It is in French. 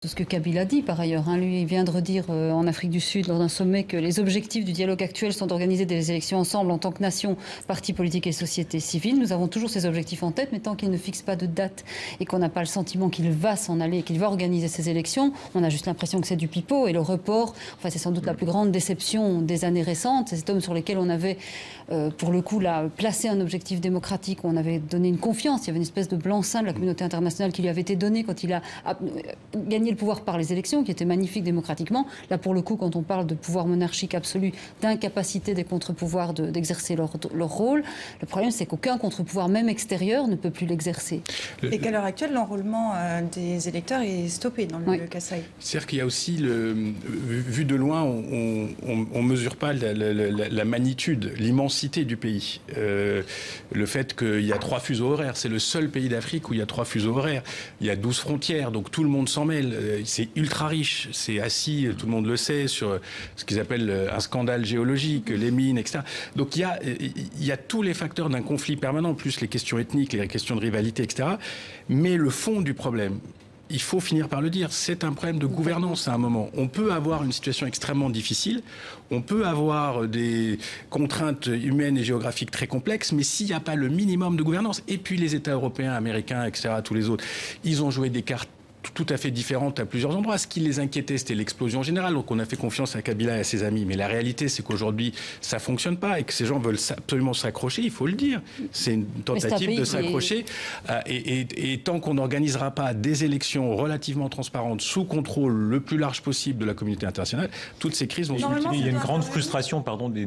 Ce que Kabila dit par ailleurs. Lui, il vient de redire en Afrique du Sud lors d'un sommet que les objectifs du dialogue actuel sont d'organiser des élections ensemble en tant que nation, partis politiques et société civile. Nous avons toujours ces objectifs en tête, mais tant qu'il ne fixe pas de date et qu'on n'a pas le sentiment qu'il va s'en aller, qu'il va organiser ces élections, on a juste l'impression que c'est du pipeau. Et le report, enfin, c'est sans doute la plus grande déception des années récentes. C'est cet homme sur lequel on avait, pour le coup, là, placé un objectif démocratique, où on avait donné une confiance. Il y avait une espèce de blanc-seing de la communauté internationale qui lui avait été donné quand il a gagné le pouvoir par les élections, qui était magnifique démocratiquement. Là, pour le coup, quand on parle de pouvoir monarchique absolu, d'incapacité des contre-pouvoirs d'exercer leur rôle, le problème, c'est qu'aucun contre-pouvoir, même extérieur, ne peut plus l'exercer. Et qu'à l'heure actuelle, l'enrôlement des électeurs est stoppé dans le Kasaï. C'est-à-dire qu'il y a aussi, vu de loin, on ne mesure pas la magnitude, l'immensité du pays. Le fait qu'il y a 3 fuseaux horaires, c'est le seul pays d'Afrique où il y a 3 fuseaux horaires. Il y a 12 frontières, donc tout le monde s'en mêle. C'est ultra riche, c'est assis, tout le monde le sait, sur ce qu'ils appellent un scandale géologique, les mines, etc. Donc il y a tous les facteurs d'un conflit permanent, plus les questions ethniques, les questions de rivalité, etc. Mais le fond du problème, il faut finir par le dire, c'est un problème de gouvernance à un moment. On peut avoir une situation extrêmement difficile, on peut avoir des contraintes humaines et géographiques très complexes, mais s'il n'y a pas le minimum de gouvernance, et puis les États européens, américains, etc., tous les autres, ils ont joué des cartes tout à fait différentes à plusieurs endroits. Ce qui les inquiétait, c'était l'explosion générale. Donc on a fait confiance à Kabila et à ses amis. Mais la réalité, c'est qu'aujourd'hui, ça ne fonctionne pas et que ces gens veulent absolument s'accrocher, il faut le dire. C'est une tentative de s'accrocher. Et tant qu'on n'organisera pas des élections relativement transparentes, sous contrôle le plus large possible de la communauté internationale, toutes ces crises vont se multiplier. Il y a une grande frustration, pardon, des